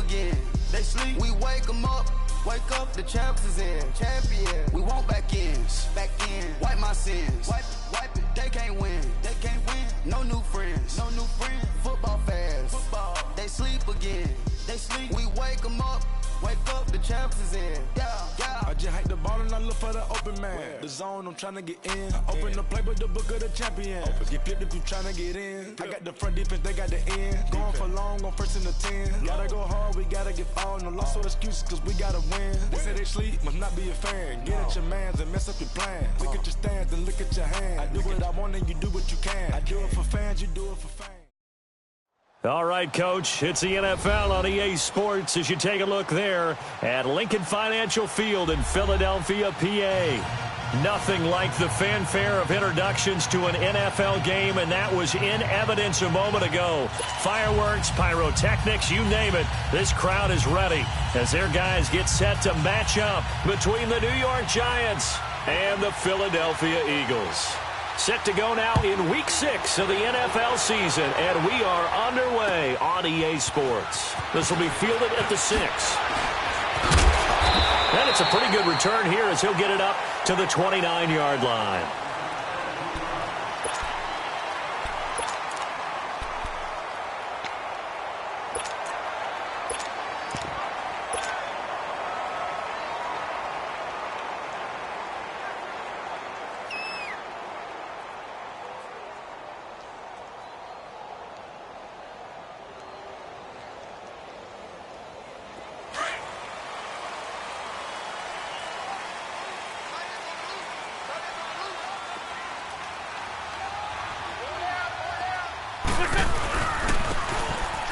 again. They sleep, we wake them up. Wake up, the champs is in. Champion, we want back ends. Back in, wipe my sins. Wipe it, they can't win. They can't win. No new friends. No new friends. Football fans. Football, they sleep again. They sleep, we wake them up. Wake up, the champs is in. Yeah. I just hike the ball and I look for the open man. The zone, I'm trying to get in. Open the playbook, the book of the champion. Get flipped if you trying to get in. I got the front defense, they got the end. Going for long, on first and the 10. Gotta go hard, we gotta give all. No loss or excuses, cause we gotta win. They say they sleep, must not be a fan. Get at your mans and mess up your plans. Look at your stands and look at your hands. I do what I want and you do what you can. I do it for fans, you do it for fans. All right, Coach, it's the NFL on EA Sports as you take a look there at Lincoln Financial Field in Philadelphia, PA. Nothing like the fanfare of introductions to an NFL game, and that was in evidence a moment ago. Fireworks, pyrotechnics, you name it. This crowd is ready as their guys get set to match up between the New York Giants and the Philadelphia Eagles. Set to go now in Week 6 of the NFL season, and we are underway on EA Sports. This will be fielded at the 6. And it's a pretty good return here as he'll get it up to the 29-yard line.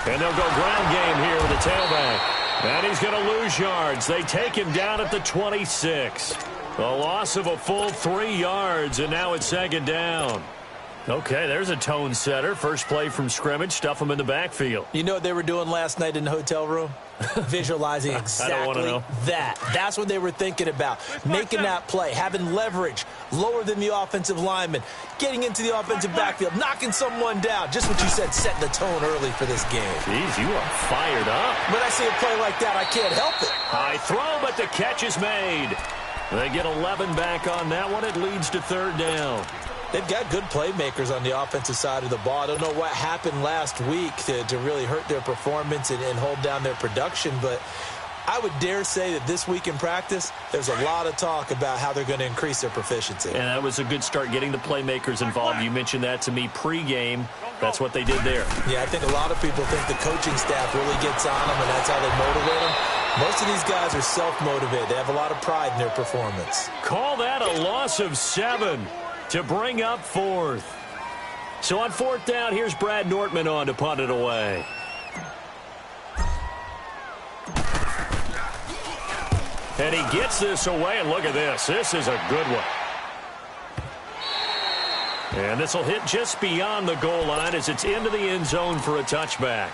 And they'll go ground game here with the tailback. And he's going to lose yards. They take him down at the 26. A loss of a full 3 yards, and now it's second down. Okay, there's a tone setter. First play from scrimmage, stuff him in the backfield. You know what they were doing last night in the hotel room? Visualizing exactly that. That's what they were thinking about. Making that play, having leverage, lower than the offensive lineman, getting into the offensive backfield, knocking someone down. Just what you said, set the tone early for this game. Jeez, you are fired up. When I see a play like that, I can't help it. High throw, but the catch is made. They get 11 back on that one. It leads to third down. They've got good playmakers on the offensive side of the ball. I don't know what happened last week to really hurt their performance and hold down their production, but I would dare say that this week in practice, there's a lot of talk about how they're going to increase their proficiency. And that was a good start, getting the playmakers involved. You mentioned that to me pregame. That's what they did there. Yeah, I think a lot of people think the coaching staff really gets on them, and that's how they motivate them. Most of these guys are self-motivated. They have a lot of pride in their performance. Call that a loss of 7 to bring up fourth. So on fourth down, here's Brad Nortman on to punt it away. And he gets this away, and look at this. This is a good one. And this will hit just beyond the goal line as it's into the end zone for a touchback.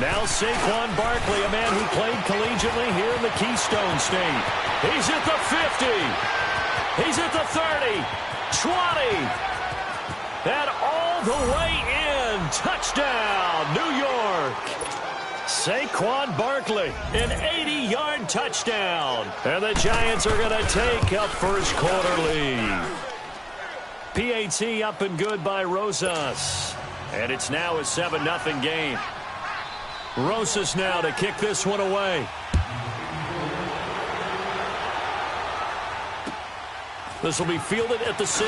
Now Saquon Barkley, a man who played collegiately here in the Keystone State. He's at the 50. He's at the 30. 20. And all the way in. Touchdown, New York. Saquon Barkley, an 80-yard touchdown. And the Giants are going to take a first quarter lead. PAT up and good by Rosas. And it's now a 7-0 game. Rosas now to kick this one away. This will be fielded at the 6.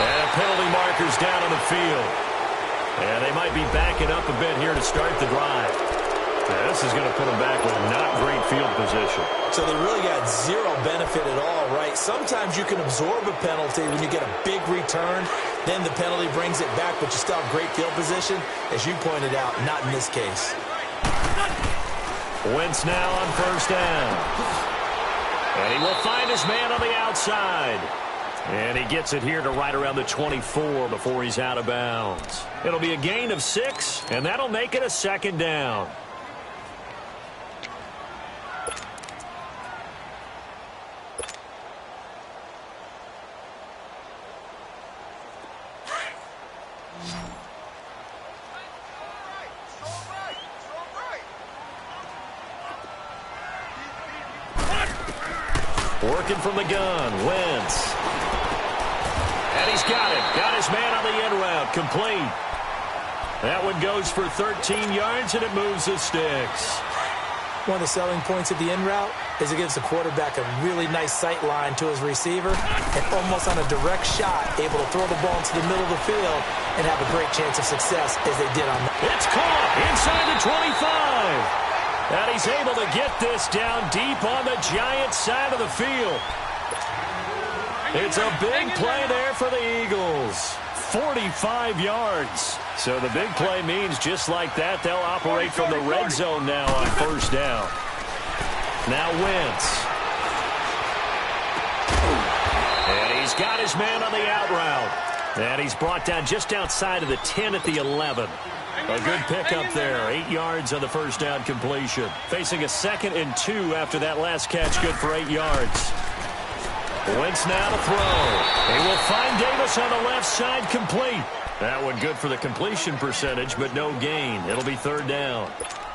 And penalty markers down on the field. And they might be backing up a bit here to start the drive. Yeah, this is going to put them back with not great field position. So they really got zero benefit at all, right? Sometimes you can absorb a penalty when you get a big return. Then the penalty brings it back, but you still have great field position. As you pointed out, not in this case. Wentz now on first down. And he will find his man on the outside. And he gets it here to right around the 24 before he's out of bounds. It'll be a gain of 6, and that'll make it a second down. Working from the gun, Wentz. And he's got it. Got his man on the in route, complete. That one goes for 13 yards, and it moves the sticks. One of the selling points of the in route is it gives the quarterback a really nice sight line to his receiver, and almost on a direct shot, able to throw the ball into the middle of the field and have a great chance of success as they did on that. It's caught inside the 25. And he's able to get this down deep on the Giants side of the field. It's a big play there for the Eagles. 45 yards. So the big play means just like that, they'll operate from the red zone now on first down. Now Wentz. And he's got his man on the out route. And he's brought down just outside of the 10 at the 11. A good pickup there. 8 yards on the first down completion. Facing a 2nd and 2 after that last catch. Good for 8 yards. Wentz now to throw. He will find Davis on the left side, complete. That one good for the completion percentage, but no gain. It'll be third down.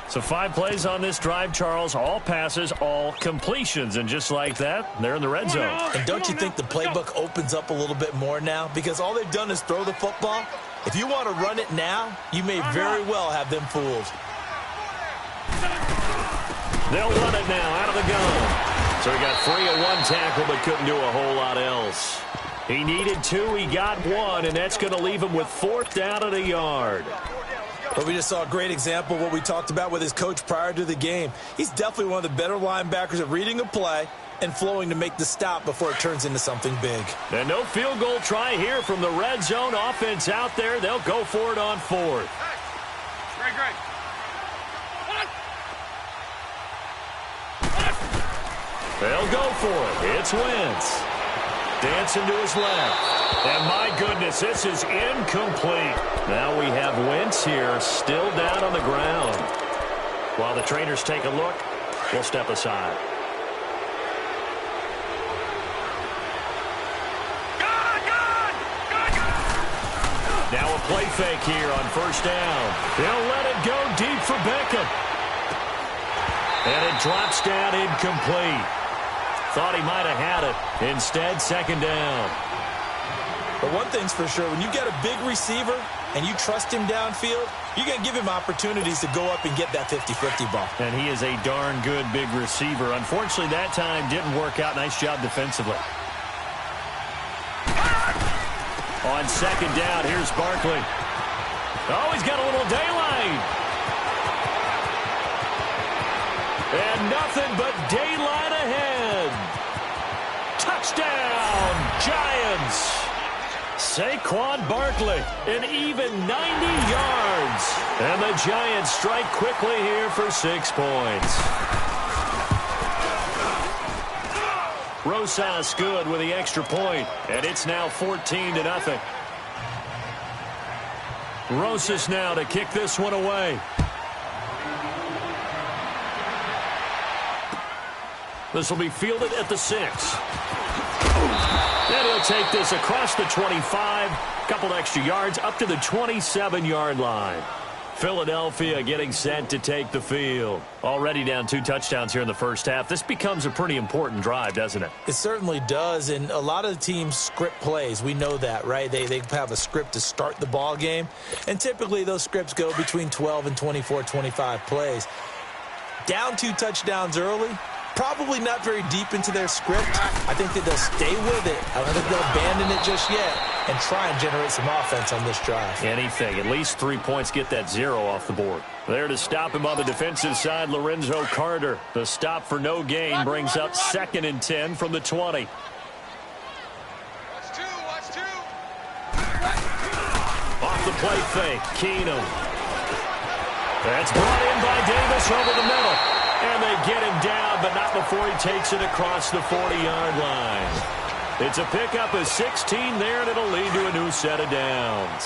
So 5 plays on this drive, Charles. All passes, all completions. And just like that, they're in the red zone. And don't you think the playbook opens up a little bit more now? Because all they've done is throw the football. If you want to run it now, you may very well have them fooled. They'll run it now out of the gun. So he got free of 1 tackle but couldn't do a whole lot else. He needed 2, he got 1, and that's going to leave him with 4th down at a yard. But we just saw a great example of what we talked about with his coach prior to the game. He's definitely one of the better linebackers at reading a play and flowing to make the stop before it turns into something big. And no field goal try here from the red zone. Offense out there. They'll go for it on 4th. Great. They'll go for it. It's Wentz. Dancing to his left. And my goodness, this is incomplete. Now we have Wentz here still down on the ground. While the trainers take a look, we'll step aside. Now a play fake here on first down. They'll let it go deep for Beckham. And it drops down incomplete. Thought he might have had it. Instead, second down. But one thing's for sure, when you get a big receiver and you trust him downfield, you're going to give him opportunities to go up and get that 50-50 ball. And he is a darn good big receiver. Unfortunately, that time didn't work out. Nice job defensively. On second down, here's Barkley. Oh, he's got a little daylight. And nothing but daylight ahead. Touchdown, Giants. Saquon Barkley, an even 90 yards. And the Giants strike quickly here for 6 points. Rosas good with the extra point, and it's now 14-0. Rosas now to kick this one away. This will be fielded at the 6. And he'll take this across the 25, couple extra yards up to the 27-yard line. Philadelphia getting set to take the field. Already down 2 touchdowns here in the first half. This becomes a pretty important drive, doesn't it? It certainly does, and a lot of the teams script plays. We know that, right? They have a script to start the ball game, and typically those scripts go between 12 and 24, 25 plays. Down 2 touchdowns early, probably not very deep into their script. I think that they'll stay with it. I don't think they'll abandon it just yet and try and generate some offense on this drive. Anything. At least 3 points, get that 0 off the board. There to stop him on the defensive side, Lorenzo Carter. The stop for no gain brings up 2nd and 10 from the 20. Watch two. Off the play fake, Keenum. That's brought in by Davis over the middle. And they get him down, but not before he takes it across the 40-yard line. It's a pickup of 16 there, and it'll lead to a new set of downs.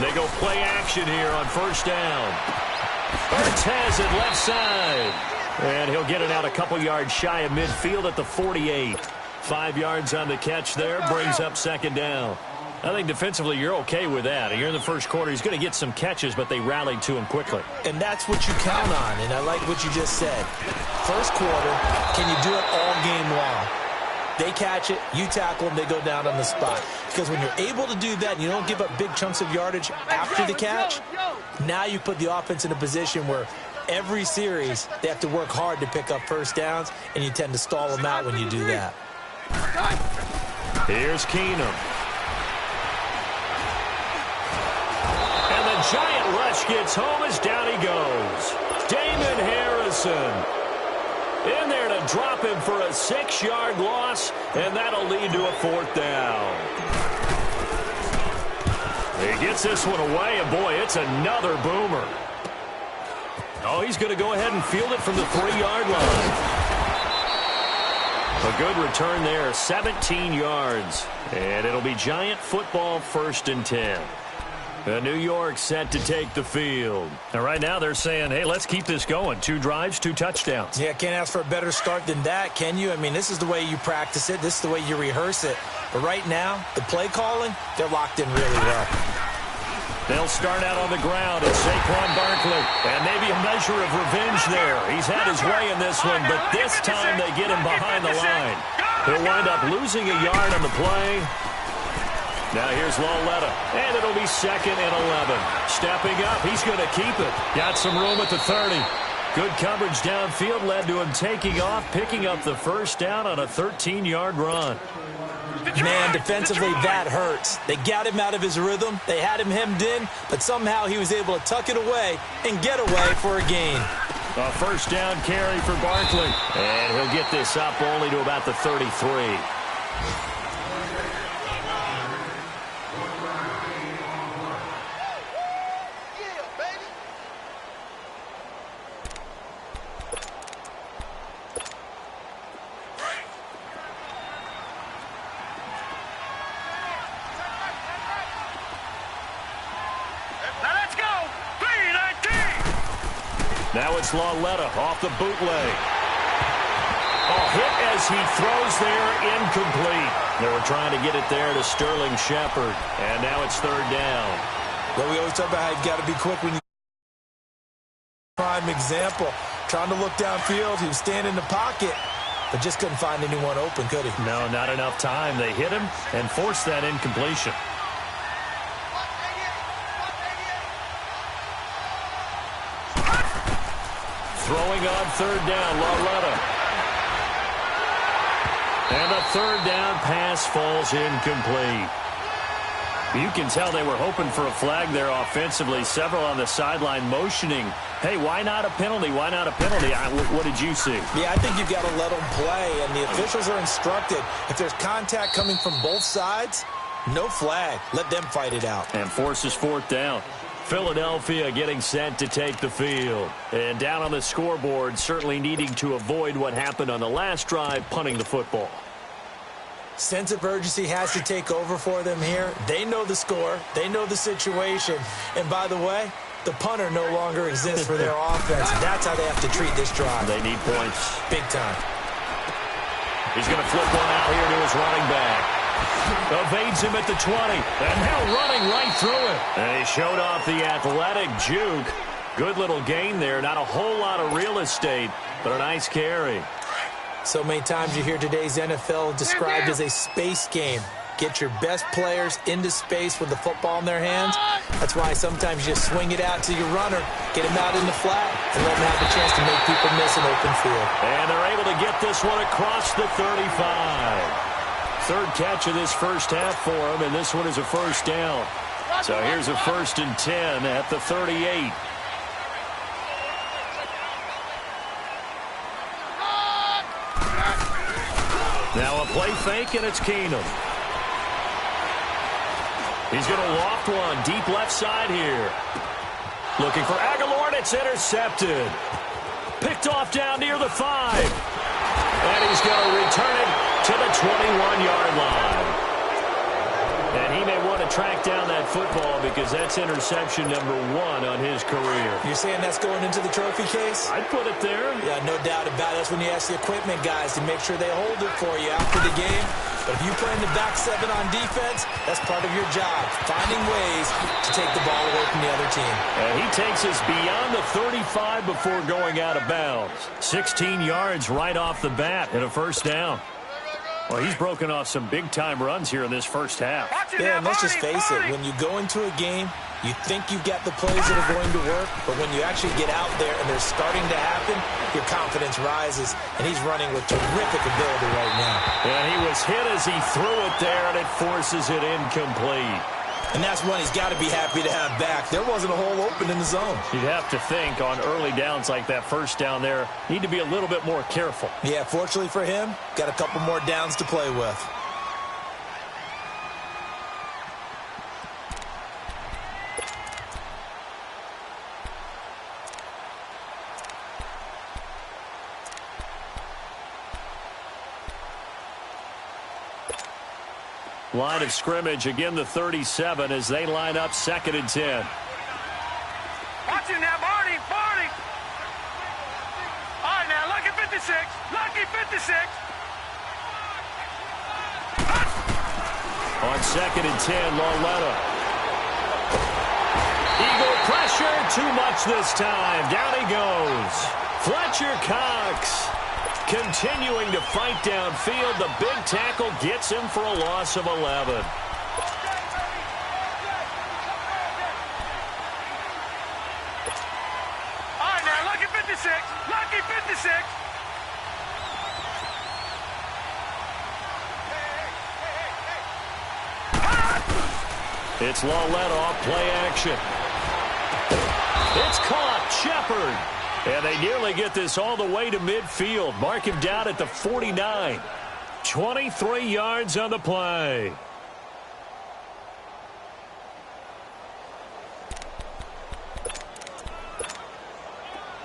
They go play action here on first down. Hurts has it left side. And he'll get it out a couple yards shy of midfield at the 48. 5 yards on the catch there, brings up second down. I think defensively you're okay with that. You're in the first quarter. He's going to get some catches, but they rallied to him quickly. And that's what you count on, and I like what you just said. First quarter, can you do it all game long? They catch it, you tackle them, they go down on the spot. Because when you're able to do that and you don't give up big chunks of yardage after the catch, now you put the offense in a position where every series they have to work hard to pick up first downs, and you tend to stall them out when you do that. Here's Keenum. Giant rush gets home as down he goes. Damon Harrison in there to drop him for a 6-yard loss, and that'll lead to a fourth down. He gets this one away, and boy, it's another boomer. Oh, he's going to go ahead and field it from the 3-yard line. A good return there, 17 yards. And it'll be Giant football, 1st and 10. New York set to take the field. And right now they're saying, hey, let's keep this going. 2 drives, 2 touchdowns. Yeah, can't ask for a better start than that, can you? I mean, this is the way you practice it. This is the way you rehearse it. But right now, the play calling, they're locked in really well. They'll start out on the ground at Saquon Barkley. And maybe a measure of revenge there. He's had his way in this one, but this time they get him behind the line. He'll wind up losing a yard on the play. Now here's Lauletta, and it'll be 2nd and 11. Stepping up, he's going to keep it. Got some room at the 30. Good coverage downfield led to him taking off, picking up the first down on a 13-yard run. Man, defensively, that hurts. They got him out of his rhythm. They had him hemmed in, but somehow he was able to tuck it away and get away for a gain. A first down carry for Barkley. And he'll get this up only to about the 33. Now it's Lauletta off the bootleg. A hit as he throws there, incomplete. They were trying to get it there to Sterling Shepard. And now it's 3rd down. Well, we always talk about how you've got to be quick when you... Prime example. Trying to look downfield. He was standing in the pocket, but just couldn't find anyone open, could he? No, not enough time. They hit him and forced that incompletion. Throwing on 3rd down, Lauletta. And the 3rd down pass falls incomplete. You can tell they were hoping for a flag there offensively. Several on the sideline motioning, hey, why not a penalty? Why not a penalty? What did you see? Yeah, I think you've got to let them play, and the officials are instructed. If there's contact coming from both sides, no flag. Let them fight it out. And forces 4th down. Philadelphia getting set to take the field. And down on the scoreboard, certainly needing to avoid what happened on the last drive, punting the football. Sense of urgency has to take over for them here. They know the score. They know the situation. And by the way, the punter no longer exists for their offense. That's how they have to treat this drive. They need points. Big time. He's going to flip one out here to his running back. Evades him at the 20. And now running right through it. And he showed off the athletic juke. Good little gain there. Not a whole lot of real estate, but a nice carry. So many times you hear today's NFL described as a space game. Get your best players into space with the football in their hands. That's why sometimes you just swing it out to your runner, get him out in the flat, and let him have a chance to make people miss an open field. And they're able to get this one across the 35. 3rd catch of this first half for him, and this one is a first down. So here's a 1st and 10 at the 38. Now a play fake, and it's Keenum. He's going to loft one deep left side here. Looking for Aguilar, and it's intercepted. Picked off down near the 5. And he's going to return it to the 21-yard line. And he may want to track down that football because that's interception number 1 on his career. You're saying that's going into the trophy case? I'd put it there. Yeah, no doubt about it. That's when you ask the equipment guys to make sure they hold it for you after the game. But if you play in the back 7 on defense, that's part of your job, finding ways to take the ball away from the other team. And he takes us beyond the 35 before going out of bounds. 16 yards right off the bat and a first down. Well, he's broken off some big-time runs here in this first half. Yeah, and let's just face it. When you go into a game, you think you've got the plays that are going to work, but when you actually get out there and they're starting to happen, your confidence rises, and he's running with terrific ability right now. And he was hit as he threw it there, and it forces it incomplete. And that's one he's got to be happy to have back. There wasn't a hole open in the zone. You'd have to think on early downs like that first down there, need to be a little bit more careful. Yeah, fortunately for him, got a couple more downs to play with. Line of scrimmage, again the 37 as they line up 2nd and 10. Watch him now, Barney. All right, now, lucky 56. Lucky 56. On 2nd and 10, Lauletta. Eagle pressure, too much this time. Down he goes. Fletcher Cox continuing to fight downfield. The big tackle gets him for a loss of 11. All right, now, lucky 56. Lucky 56. It's Lauletta off play action. It's caught. Shepard. And they nearly get this all the way to midfield. Mark him down at the 49. 23 yards on the play.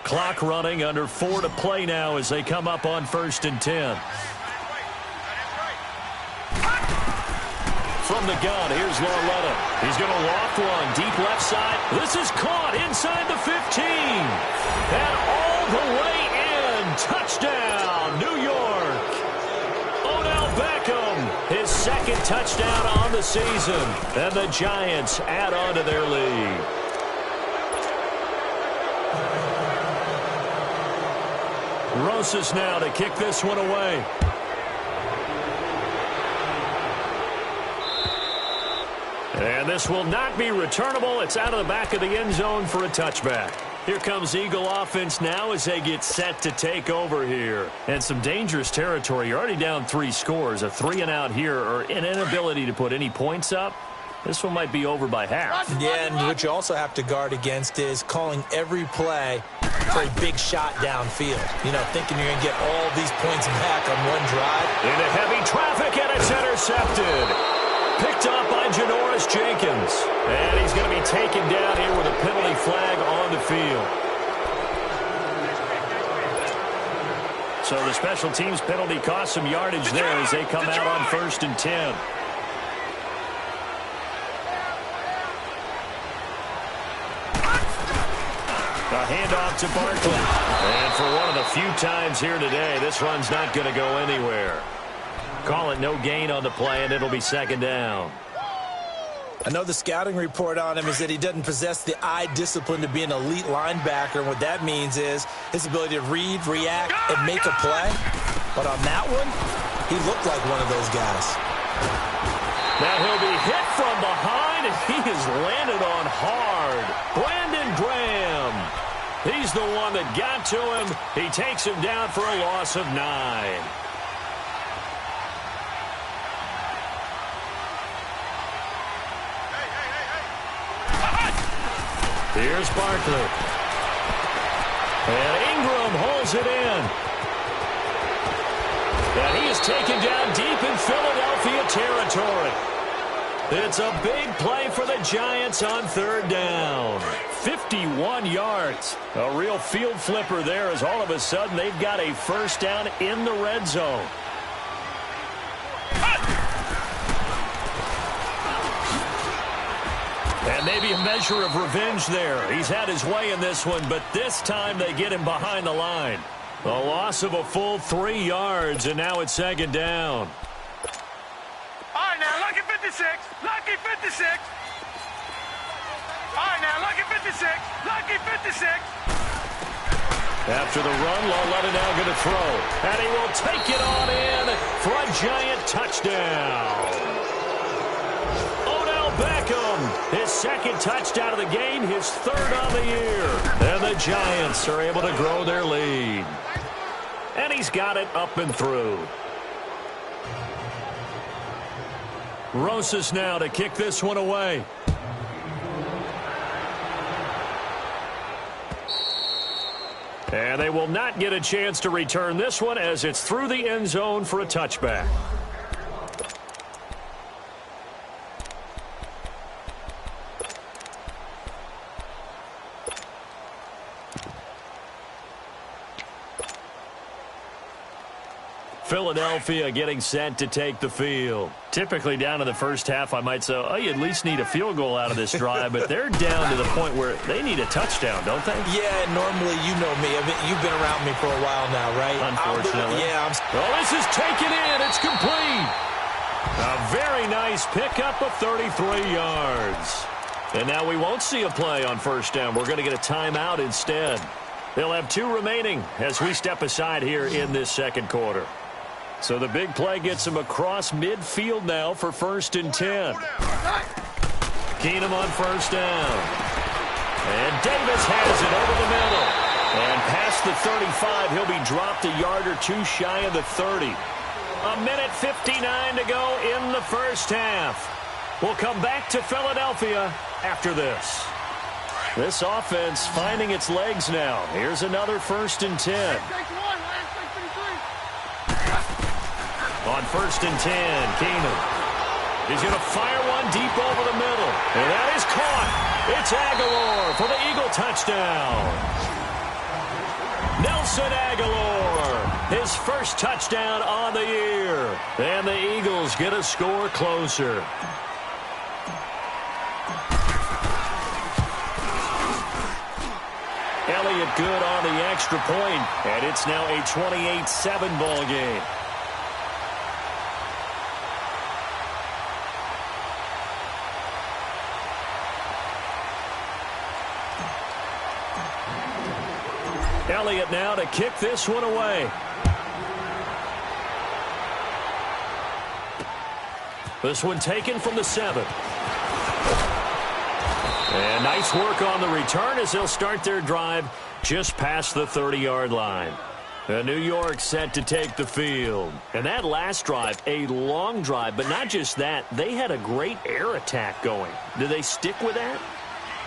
Clock running, under 4 to play now as they come up on 1st and 10. From the gun, here's Lauletta. He's going to loft one, deep left side. This is caught inside the 15. And all the way in. Touchdown, New York. Odell Beckham, his 2nd touchdown on the season. And the Giants add on to their lead. Rosas now to kick this one away. And this will not be returnable. It's out of the back of the end zone for a touchback. Here comes Eagle offense now as they get set to take over here. And some dangerous territory. You're already down 3 scores. A 3-and-out here or an inability to put any points up. This one might be over by half. Yeah, and what you also have to guard against is calling every play for a big shot downfield. You know, thinking you're going to get all these points back on one drive. Into heavy traffic, and it's intercepted. Picked up by Janoris Jenkins. And he's going to be taken down here with a penalty flag on the field. So the special teams penalty cost some yardage there as they come out on 1st and 10. A handoff to Barkley. And for one of the few times here today, this run's not going to go anywhere. Call it no gain on the play, and it'll be 2nd down. I know the scouting report on him is that he doesn't possess the eye discipline to be an elite linebacker. And what that means is his ability to read, react, and make a play. But on that one, he looked like one of those guys. Now he'll be hit from behind, and he has landed on hard. Brandon Graham. He's the one that got to him. He takes him down for a loss of 9. Here's Barkley. And Ingram holds it in. And he is taken down deep in Philadelphia territory. It's a big play for the Giants on 3rd down. 51 yards. A real field flipper there as all of a sudden they've got a first down in the red zone. And maybe a measure of revenge there. He's had his way in this one, but this time they get him behind the line. A loss of a full 3 yards, and now it's second down. All right, now, lucky 56. Lucky 56. All right, now, lucky 56. Lucky 56. After the run, Lauletta now going to throw. And he will take it on in for a giant touchdown. Odell Beckham, his second touchdown of the game, his third on the year. And the Giants are able to grow their lead. And he's got it up and through. Rosas now to kick this one away. And they will not get a chance to return this one as it's through the end zone for a touchback. Philadelphia getting set to take the field. Typically down to the first half, I might say, oh, you at least need a field goal out of this drive, but they're down to the point where they need a touchdown, don't they? Yeah, normally, you know me. I mean, you've been around me for a while now, right? Unfortunately. Oh, this is taken in. It's complete. A very nice pickup of 33 yards. And now we won't see a play on first down. We're going to get a timeout instead. They'll have 2 remaining as we step aside here in this second quarter. So the big play gets him across midfield now for 1st and 10. Keenum on first down. And Davis has it over the middle. And past the 35, he'll be dropped a yard or 2 shy of the 30. A minute 59 to go in the first half. We'll come back to Philadelphia after this. This offense finding its legs now. Here's another 1st and 10. On 1st and 10, Keenum. He's going to fire one deep over the middle. And that is caught. It's Aguilar for the Eagle touchdown. Nelson Aguilar, his first touchdown on the year. And the Eagles get a score closer. Elliott good on the extra point. And it's now a 28-7 ball game. Elliott now to kick this one away. This one taken from the 7. And nice work on the return as they'll start their drive just past the 30-yard line. New York set to take the field. And that last drive, a long drive, but not just that. They had a great air attack going. Do they stick with that?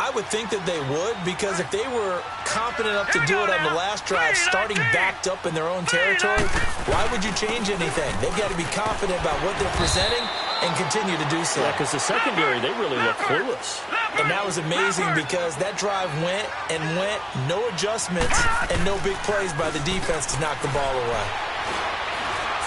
I would think that they would, because if they were confident enough to do it on the last drive, starting backed up in their own territory, why would you change anything? They've got to be confident about what they're presenting and continue to do so. Yeah, because the secondary, they really look clueless. And that was amazing because that drive went and went, no adjustments, and no big plays by the defense to knock the ball away.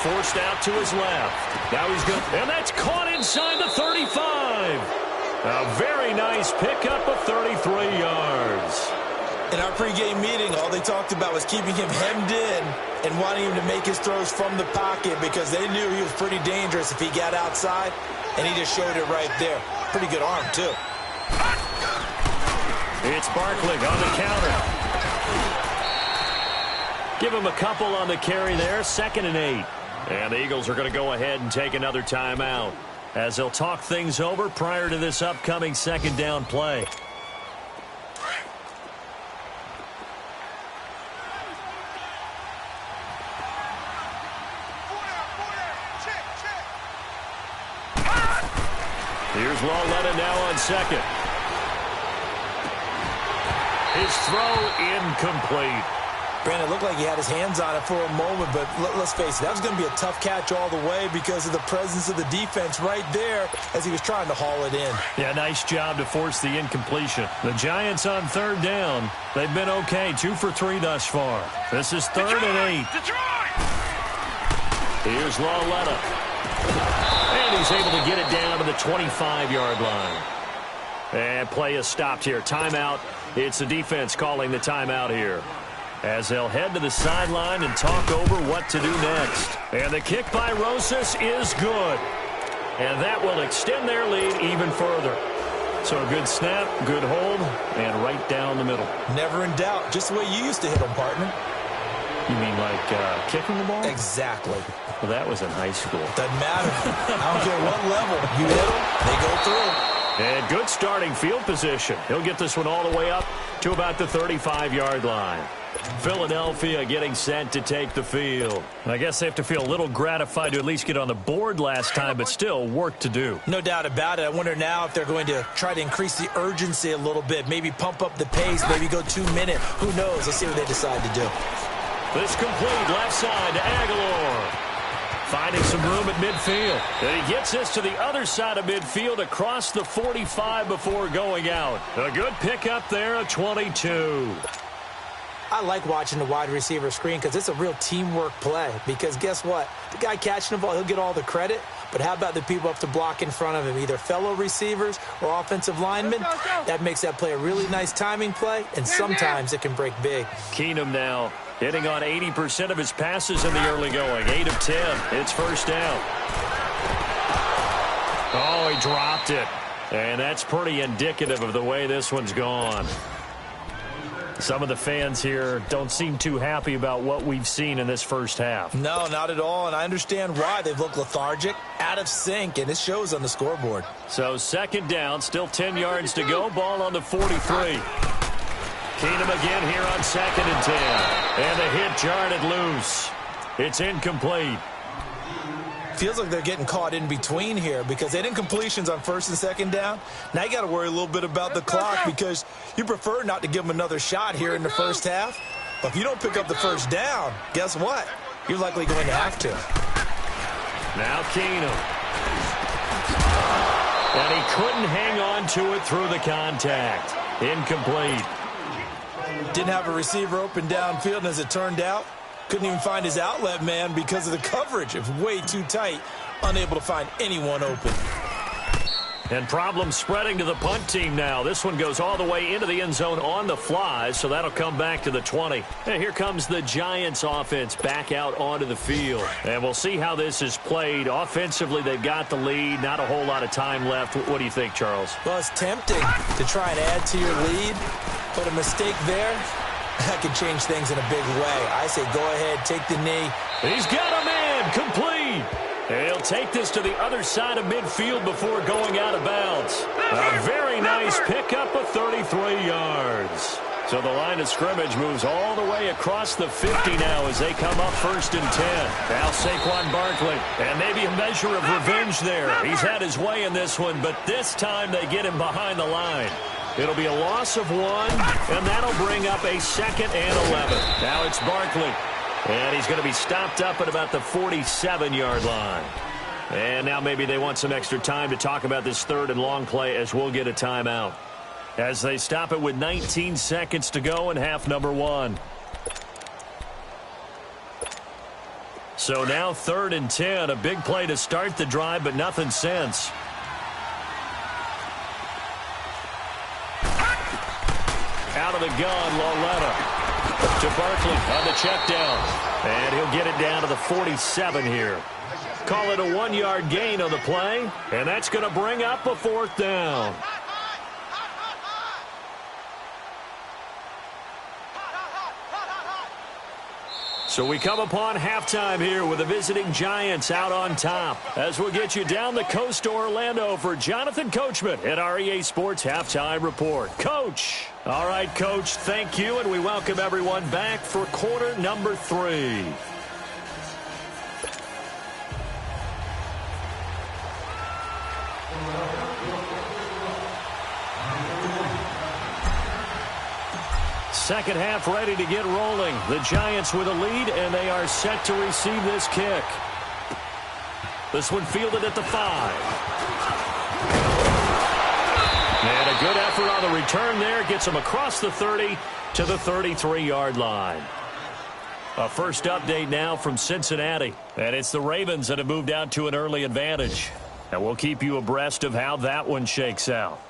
Forced out to his left. Now he's good. And that's caught inside the 35. A very nice pickup of 33 yards. In our pregame meeting, all they talked about was keeping him hemmed in and wanting him to make his throws from the pocket because they knew he was pretty dangerous if he got outside, and he just showed it right there. Pretty good arm, too. It's Barkley on the counter. Give him a couple on the carry there, 2nd and 8. And the Eagles are going to go ahead and take another timeout as they'll talk things over prior to this upcoming second down play. Here's Lauletta now on 2nd. His throw incomplete. Brandon, it looked like he had his hands on it for a moment, but let's face it, that was going to be a tough catch all the way because of the presence of the defense right there as he was trying to haul it in. Yeah, nice job to force the incompletion. The Giants on third down. They've been okay, 2 for 3 thus far. This is 3rd and 8. Detroit! Here's Lauletta. And he's able to get it down to the 25-yard line. And play is stopped here. Timeout. It's the defense calling the timeout here, as they'll head to the sideline and talk over what to do next. And the kick by Rosas is good. And that will extend their lead even further. So a good snap, good hold, and right down the middle. Never in doubt. Just the way you used to hit them, partner. You mean like kicking the ball? Exactly. Well, that was in high school. Doesn't matter. I don't care what level. You hit them, they go through. And good starting field position. He'll get this one all the way up to about the 35-yard line. Philadelphia getting set to take the field. I guess they have to feel a little gratified to at least get on the board last time, but still work to do. No doubt about it. I wonder now if they're going to try to increase the urgency a little bit, maybe pump up the pace, maybe go 2 minute. Who knows? Let's see what they decide to do. This complete left side to Aguilar. Finding some room at midfield. And he gets this to the other side of midfield across the 45 before going out. A good pickup there at 22. I like watching the wide receiver screen because it's a real teamwork play. Because guess what? The guy catching the ball, he'll get all the credit. But how about the people up to block in front of him, either fellow receivers or offensive linemen? That makes that play a really nice timing play, and sometimes it can break big. Keenum now hitting on 80% of his passes in the early going. 8 of 10. It's first down. Oh, he dropped it. And that's pretty indicative of the way this one's gone. Some of the fans here don't seem too happy about what we've seen in this first half. No, not at all, and I understand why. They've looked lethargic, out of sync, and it shows on the scoreboard. So second down, still 10 yards to go. Ball on the 43. Keenum again here on 2nd and 10. And the hit jarred it loose. It's incomplete. Feels like they're getting caught in between here because they didn't completions on 1st and 2nd down. Now you got to worry a little bit about the clock because you prefer not to give them another shot here in the first half. But if you don't pick up the first down, guess what? You're likely going to have to. Now Keenum. And he couldn't hang on to it through the contact. Incomplete. Didn't have a receiver open downfield, and as it turned out, couldn't even find his outlet man because of the coverage. It was way too tight, unable to find anyone open. And problems spreading to the punt team now. This one goes all the way into the end zone on the fly, so that'll come back to the 20. And here comes the Giants offense back out onto the field. And we'll see how this is played. Offensively, they've got the lead. Not a whole lot of time left. What do you think, Charles? Well, it's tempting to try and add to your lead, but a mistake there, that could change things in a big way. I say go ahead, take the knee. He's got a man, complete. And he'll take this to the other side of midfield before going out of bounds. A very nice pickup of 33 yards. So the line of scrimmage moves all the way across the 50 now as they come up 1st and 10. Now Saquon Barkley. And maybe a measure of revenge there. He's had his way in this one, but this time they get him behind the line. It'll be a loss of 1, and that'll bring up a 2nd and 11. Now it's Barkley. And he's going to be stopped up at about the 47-yard line. And now maybe they want some extra time to talk about this 3rd and long play as we'll get a timeout. As they stop it with 19 seconds to go in half number 1. So now 3rd and 10. A big play to start the drive, but nothing since. Out of the gun, Lauletta. To Barkley on the check down. And he'll get it down to the 47 here. Call it a 1-yard gain on the play. And that's going to bring up a 4th down. So we come upon halftime here with the visiting Giants out on top. As we'll get you down the coast to Orlando for Jonathan Coachman at our EA Sports Halftime Report. Coach. All right, Coach, thank you, and we welcome everyone back for quarter number 3. second half ready to get rolling. The Giants with a lead, and they are set to receive this kick. This one fielded at the 5. And a good effort on the return there. Gets him across the 30 to the 33-yard line. A first update now from Cincinnati. And it's the Ravens that have moved out to an early advantage. And we'll keep you abreast of how that one shakes out.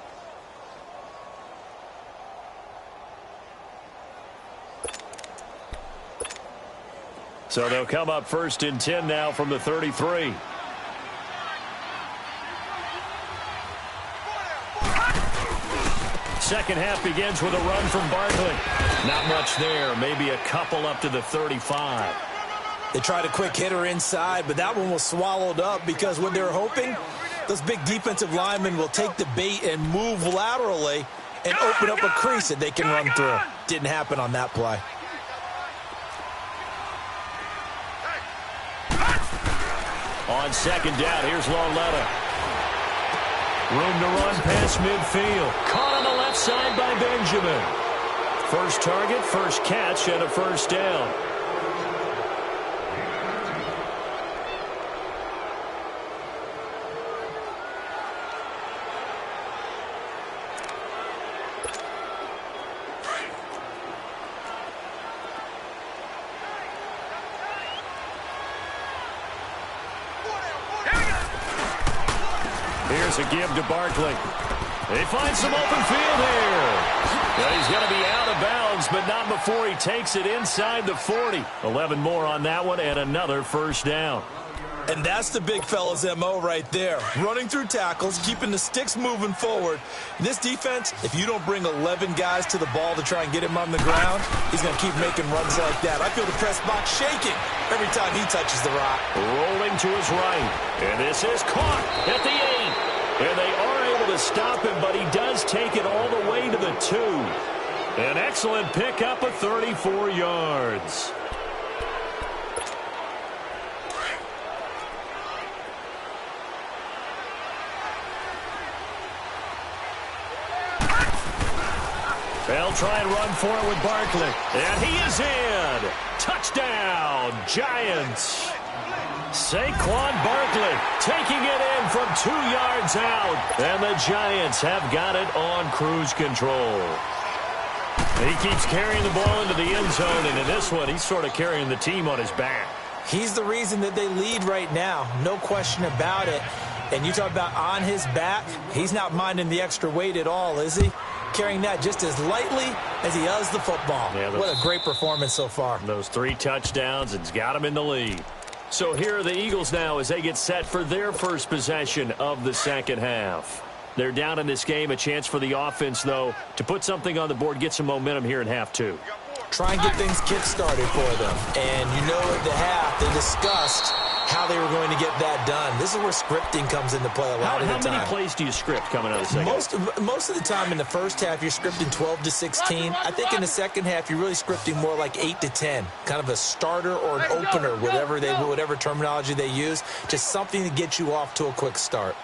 So they'll come up first and 10 now from the 33. Second half begins with a run from Barkley. Not much there. Maybe a couple up to the 35. They tried a quick hitter inside, but that one was swallowed up because what they were hoping, those big defensive linemen will take the bait and move laterally and open up a crease that they can run through. Didn't happen on that play. On second down, here's Lauletta. Room to run past midfield. Caught on the left side by Benjamin. First target, first catch, and a first down. Here's a give to Barkley. They find some open field here. Well, he's going to be out of bounds, but not before he takes it inside the 40. 11 more on that one and another first down. And that's the big fella's MO right there. Running through tackles, keeping the sticks moving forward. This defense, if you don't bring 11 guys to the ball to try and get him on the ground, he's going to keep making runs like that. I feel the press box shaking every time he touches the rock. Rolling to his right. And this is caught at the 8. And they are able to stop him, but he does take it all the way to the 2. An excellent pickup of 34 yards. They'll try and run for it with Barkley. And he is in. Touchdown, Giants. Saquon Barkley taking it in from 2 yards out. And the Giants have got it on cruise control. He keeps carrying the ball into the end zone, and in this one, he's sort of carrying the team on his back. He's the reason that they lead right now. No question about it. And you talk about on his back, he's not minding the extra weight at all, is he? Carrying that just as lightly as he does the football. Yeah, what a great performance so far. Those 3 touchdowns, it's got him in the lead. So here are the Eagles now as they get set for their first possession of the second half. They're down in this game. A chance for the offense, though, to put something on the board, get some momentum here in half 2. Try and get things kick-started for them. And you know at the half, they discussed how they were going to get that done. This is where scripting comes into play a lot of the time. How many plays do you script coming out of the second? Most of the time in the first half, you're scripting 12 to 16. I think in the second half, you're really scripting more like 8 to 10. Kind of a starter or an opener, whatever terminology they use. Just something to get you off to a quick start.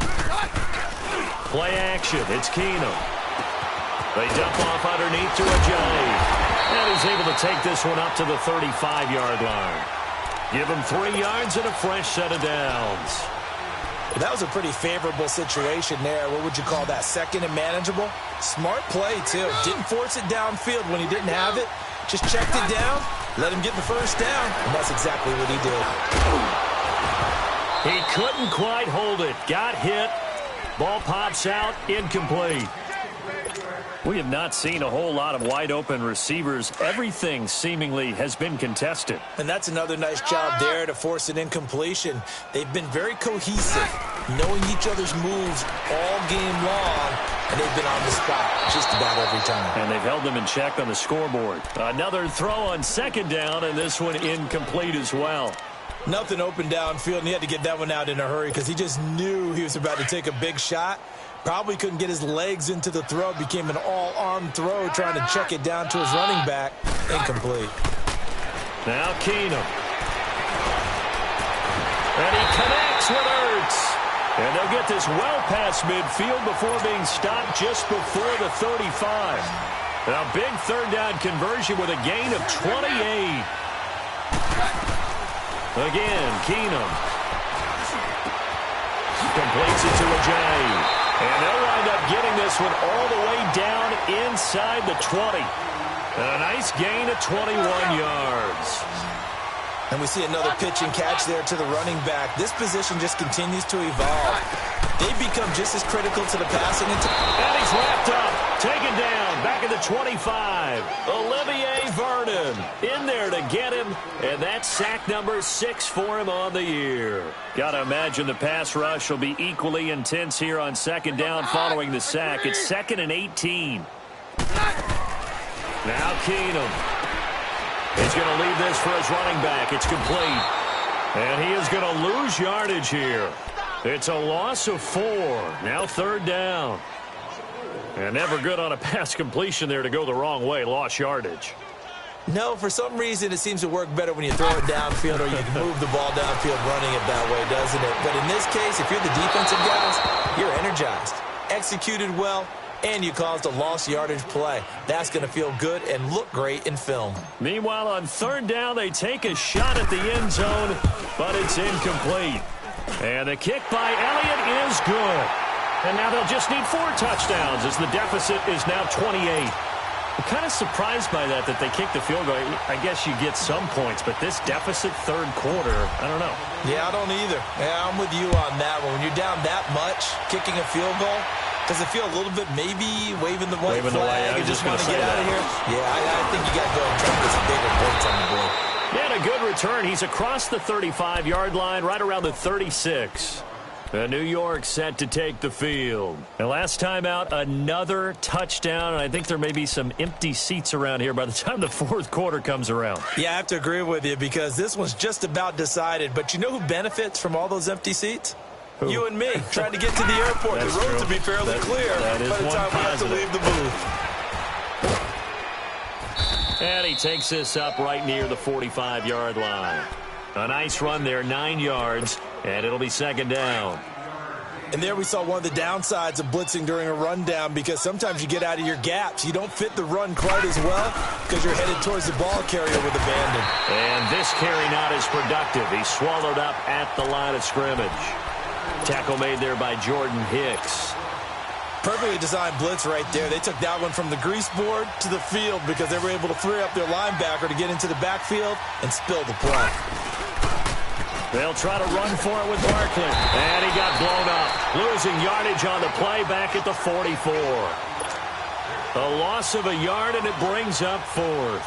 Play action. It's Keenum. They dump off underneath to Ajayi. And he's able to take this one up to the 35-yard line. Give him 3 yards and a fresh set of downs. Well, that was a pretty favorable situation there. What would you call that? Second and manageable? Smart play, too. Didn't force it downfield when he didn't have it. Just checked it down, let him get the first down, and that's exactly what he did. He couldn't quite hold it. Got hit. Ball pops out. Incomplete. We have not seen a whole lot of wide-open receivers. Everything seemingly has been contested. And that's another nice job there to force an incompletion. They've been very cohesive, knowing each other's moves all game long, and they've been on the spot just about every time. And they've held them in check on the scoreboard. Another throw on second down, and this one incomplete as well. Nothing open downfield, and he had to get that one out in a hurry because he just knew he was about to take a big shot. Probably couldn't get his legs into the throw. Became an all-arm throw trying to check it down to his running back. Incomplete. Now Keenum. And he connects with Ertz. And they'll get this well past midfield before being stopped just before the 35. A big third down conversion with a gain of 28. Again, Keenum. Completes it to Ajay. And they'll wind up getting this one all the way down inside the 20. And a nice gain of 21 yards. And we see another pitch and catch there to the running back. This position just continues to evolve. They've become just as critical to the passing. And he's wrapped up, taken down, back at the 25. Olivier Vernon in there to get him, and that's sack number 6 for him on the year. Got to imagine the pass rush will be equally intense here on second down following the sack. It's 2nd and 18. Now Keenum. He's going to leave this for his running back. It's complete. And he is going to lose yardage here. It's a loss of 4. Now 3rd down. And never good on a pass completion there to go the wrong way. Lost yardage. No, for some reason it seems to work better when you throw it downfield or you can move the ball downfield running it that way, doesn't it? But in this case, if you're the defensive guys, you're energized, executed well, and you caused a lost yardage play. That's going to feel good and look great in film. Meanwhile, on 3rd down, they take a shot at the end zone, but it's incomplete. And the kick by Elliott is good. And now they'll just need 4 touchdowns as the deficit is now 28. I'm kind of surprised by that they kicked the field goal. I guess you get some points, but this deficit 3rd quarter, I don't know. Yeah, I don't either. Yeah, I'm with you on that one. When you're down that much, kicking a field goal, does it feel a little bit maybe waving the white flag and just want to get out of here? Yeah, I think you got to go and try to get some bigger points on the board. Yeah, a good return. He's across the 35-yard line, right around the 36. New York set to take the field. And last time out, another touchdown. And I think there may be some empty seats around here by the time the 4th quarter comes around. Yeah, I have to agree with you because this one's just about decided. But you know who benefits from all those empty seats? Who? You and me, trying to get to the airport. The roads will be fairly clear by the time we have to leave the booth. And he takes this up right near the 45-yard line. A nice run there, 9 yards, and it'll be 2nd down. And there we saw one of the downsides of blitzing during a rundown because sometimes you get out of your gaps. You don't fit the run quite as well because you're headed towards the ball carrier with abandon. And this carry not as productive. He's swallowed up at the line of scrimmage. Tackle made there by Jordan Hicks. Perfectly designed blitz right there. They took that one from the grease board to the field because they were able to free up their linebacker to get into the backfield and spill the play. They'll try to run for it with Barkley. And he got blown up. Losing yardage on the play back at the 44. A loss of a yard, and it brings up 4th.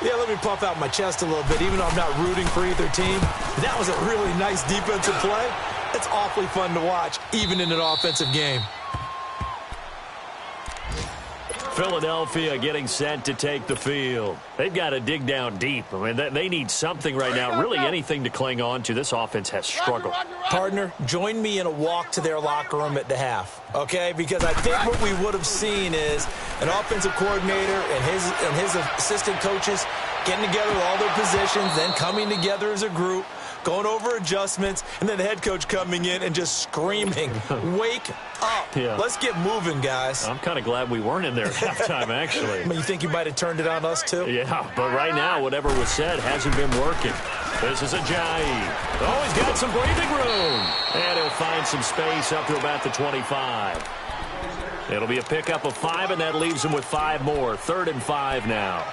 Yeah, let me puff out my chest a little bit, even though I'm not rooting for either team. That was a really nice defensive play. It's awfully fun to watch, even in an offensive game. Philadelphia getting set to take the field. They've got to dig down deep. I mean, they need something right now, really anything to cling on to. This offense has struggled. Partner, join me in a walk to their locker room at the half, okay? Because I think what we would have seen is an offensive coordinator and his assistant coaches getting together with all their positions, then coming together as a group, going over adjustments, and then the head coach coming in and just screaming, wake up. Yeah. Let's get moving, guys. I'm kind of glad we weren't in there at halftime, actually. You think you might have turned it on us, too? Yeah, but right now, whatever was said hasn't been working. This is Ajayi. Oh, he's got some breathing room. And he'll find some space up to about the 25. It'll be a pickup of 5, and that leaves him with 5 more. 3rd and 5 now.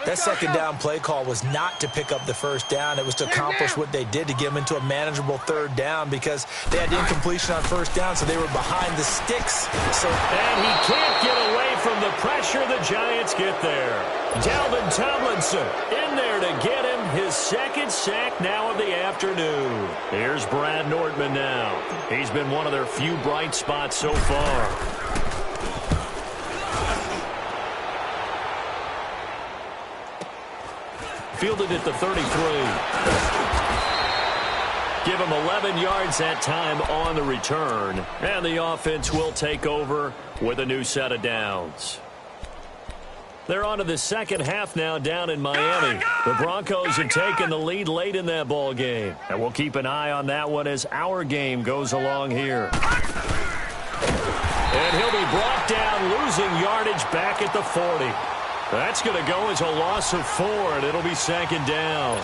That 2nd down play call was not to pick up the 1st down. It was to accomplish what they did to get them into a manageable 3rd down because they had incompletion on 1st down, so they were behind the sticks. And he can't get away from the pressure. The Giants get there. Dalvin Tomlinson in there to get him his 2nd sack now of the afternoon. Here's Brad Nordman now. He's been one of their few bright spots so far. Fielded at the 33. Give him 11 yards that time on the return. And the offense will take over with a new set of downs. They're on to the second half now down in Miami. The Broncos have taken the lead late in that ball game. And we'll keep an eye on that one as our game goes along here. And he'll be brought down, losing yardage back at the 40. That's going to go as a loss of 4, and it'll be 2nd down.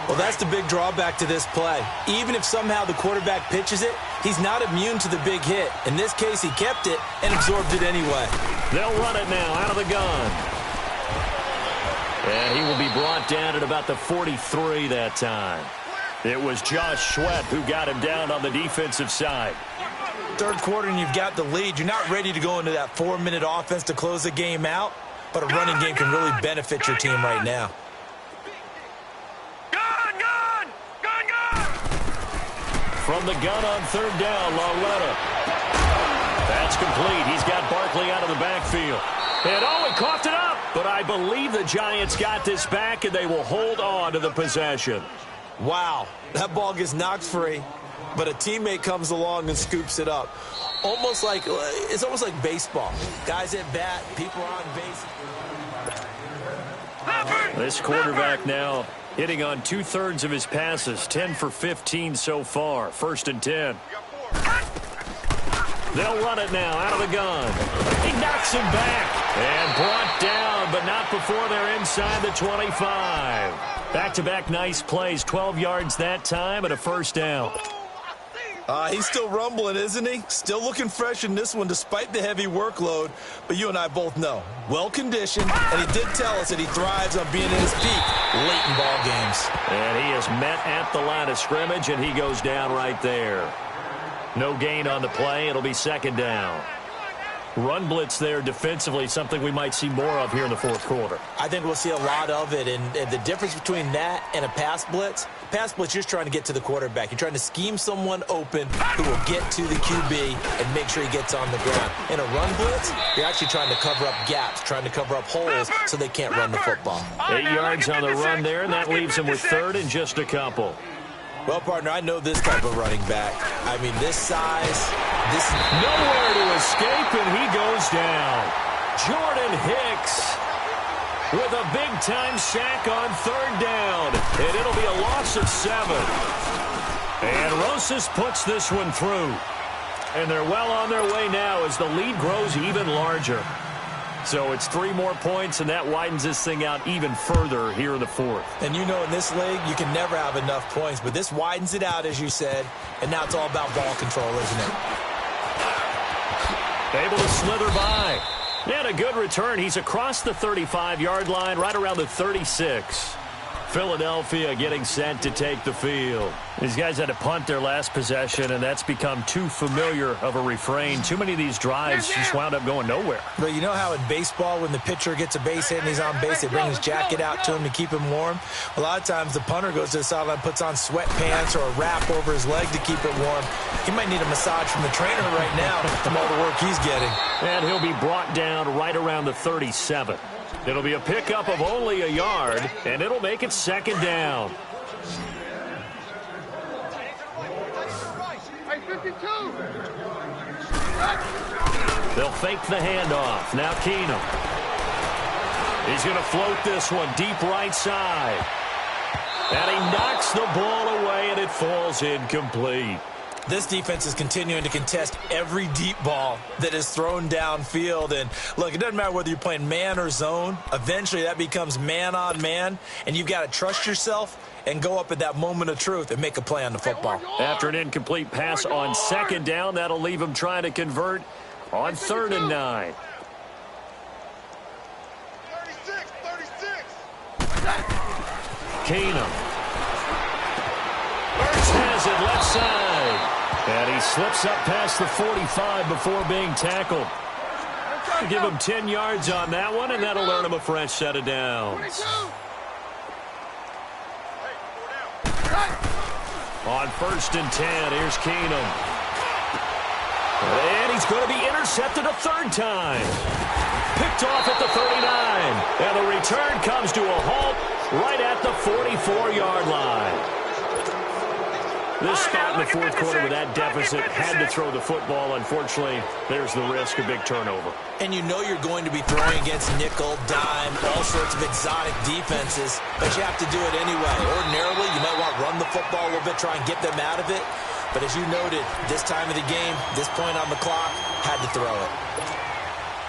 Well, that's the big drawback to this play. Even if somehow the quarterback pitches it, he's not immune to the big hit. In this case, he kept it and absorbed it anyway. They'll run it now out of the gun. And he will be brought down at about the 43 that time. It was Josh Sweat who got him down on the defensive side. Third quarter and you've got the lead. You're not ready to go into that 4-minute offense to close the game out, but a running game can really benefit your team right now. From the gun on 3rd down, Lauletta. That's complete. He's got Barkley out of the backfield. And he coughed it up. But I believe the Giants got this back, and they will hold on to the possession. Wow, that ball gets knocked free, but a teammate comes along and scoops it up. It's almost like baseball. Guys at bat, people are on base. This quarterback now hitting on 2/3 of his passes, 10 for 15 so far. 1st and 10. They'll run it now out of the gun. He knocks him back and brought down, but not before they're inside the 25. Back-to-back nice plays, 12 yards that time and a 1st down. He's still rumbling, isn't he? Still looking fresh in this one despite the heavy workload. But you and I both know, well-conditioned, and he did tell us that he thrives on being in his peak late in ball games. And he is met at the line of scrimmage, and he goes down right there. No gain on the play. It'll be 2nd down. Run blitz there defensively, something we might see more of here in the 4th quarter. I think we'll see a lot of it, and the difference between that and a pass blitz, you're just trying to get to the quarterback. You're trying to scheme someone open who will get to the QB and make sure he gets on the ground. In a run blitz, you're actually trying to cover up gaps, trying to cover up holes so they can't run the football. 8 yards on the run there, and that leaves him with 3rd and just a couple. Well, partner, I know this type of running back. I mean, this size, this... Nowhere to escape, and he goes down. Jordan Hicks with a big-time sack on 3rd down, and it'll be a loss of 7. And Rosas puts this one through. And they're well on their way now as the lead grows even larger. So it's 3 more points, and that widens this thing out even further here in the 4th. And you know in this league, you can never have enough points, but this widens it out, as you said, and now it's all about ball control, isn't it? Able to slither by. And a good return. He's across the 35-yard line, right around the 36. Philadelphia getting set to take the field. These guys had to punt their last possession, and that's become too familiar of a refrain. Too many of these drives just wound up going nowhere. But you know how in baseball, when the pitcher gets a base hit and he's on base, they bring his jacket out to him to keep him warm? A lot of times the punter goes to the sideline, puts on sweatpants or a wrap over his leg to keep it warm. He might need a massage from the trainer right now from all the work he's getting. And he'll be brought down right around the 37. It'll be a pickup of only a yard, and it'll make it 2nd down. They'll fake the handoff. Now Keenum. He's going to float this one deep right side. And he knocks the ball away, and it falls incomplete. This defense is continuing to contest every deep ball that is thrown downfield. And, look, it doesn't matter whether you're playing man or zone. Eventually that becomes man on man, and you've got to trust yourself and go up at that moment of truth and make a play on the football. After an incomplete pass on 2nd down, that'll leave him trying to convert on 3rd and 9. 36. Keenum. Ertz has it left side. And he slips up past the 45 before being tackled. Give him 10 yards on that one, and that'll earn him a fresh set of downs. On 1st and 10, here's Keenum. And he's going to be intercepted a 3rd time. Picked off at the 39. And the return comes to a halt right at the 44-yard line. This spot in the 4th quarter with that deficit had to throw the football. Unfortunately, there's the risk of big turnover. And you know you're going to be throwing against nickel, dime, all sorts of exotic defenses, but you have to do it anyway. Ordinarily, you might want to run the football a little bit, try and get them out of it. But as you noted, this time of the game, this point on the clock, had to throw it.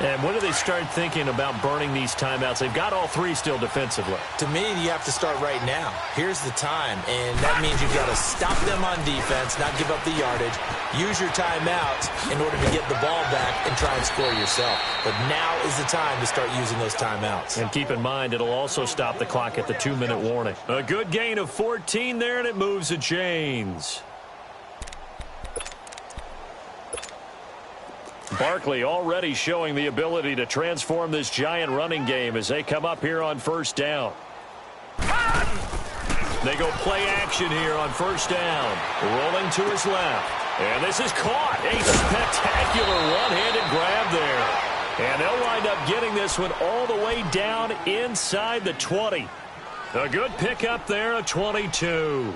And when do they start thinking about burning these timeouts? They've got all three still defensively. To me, you have to start right now. Here's the time, and that means you've got to stop them on defense, not give up the yardage, use your timeouts in order to get the ball back and try and score yourself. But now is the time to start using those timeouts. And keep in mind, it'll also stop the clock at the 2-minute warning. A good gain of 14 there, and it moves the chains. Barkley already showing the ability to transform this giant running game as they come up here on first down. They go play action here on first down. Rolling to his left. And this is caught. A spectacular one-handed grab there. And they'll wind up getting this one all the way down inside the 20. A good pickup there, a 22.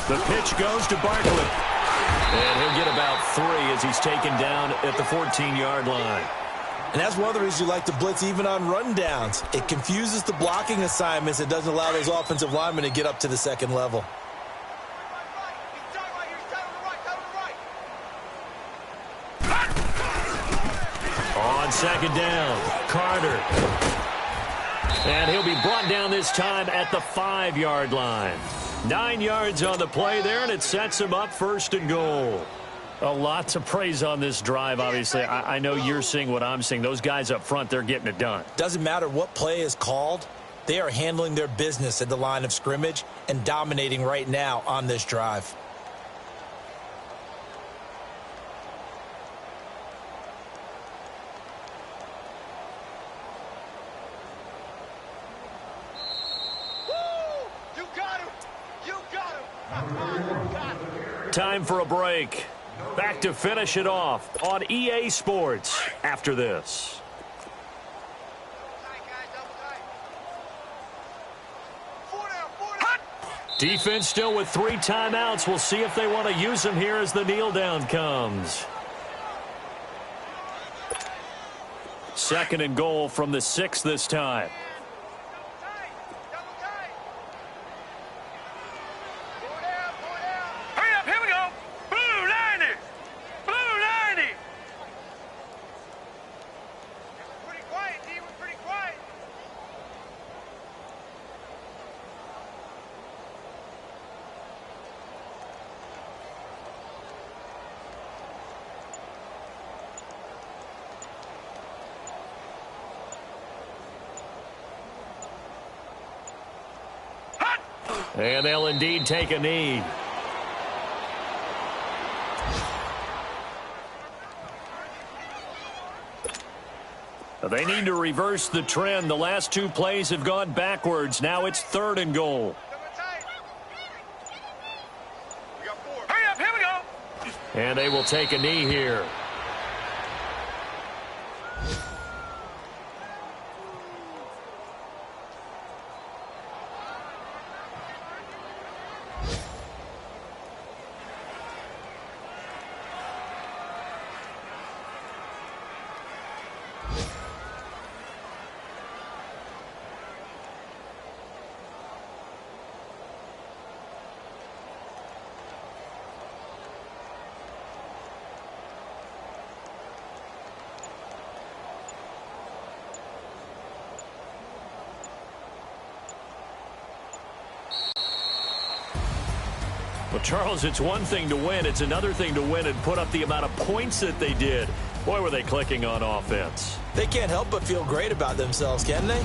The pitch goes to Barkley. And he'll get about 3 as he's taken down at the 14-yard line. And that's one of the reasons you like to blitz even on rundowns. It confuses the blocking assignments. It doesn't allow those offensive linemen to get up to the second level. On second down, Carter. And he'll be brought down this time at the 5-yard line. 9 yards on the play there, and it sets him up first and goal. A lot to praise on this drive, obviously. I know you're seeing what I'm seeing. Those guys up front, they're getting it done. Doesn't matter what play is called. They are handling their business at the line of scrimmage and dominating right now on this drive. Time for a break. Back to finish it off on EA Sports after this. Defense still with 3 timeouts. We'll see if they want to use them here as the kneel down comes. 2nd and goal from the 6 this time. And they'll indeed take a knee. They need to reverse the trend. The last 2 plays have gone backwards. Now it's 3rd and goal. Hurry up, here we go. And they will take a knee here. Well, Charles, it's one thing to win. It's another thing to win and put up the amount of points that they did. Boy, were they clicking on offense. They can't help but feel great about themselves, can they?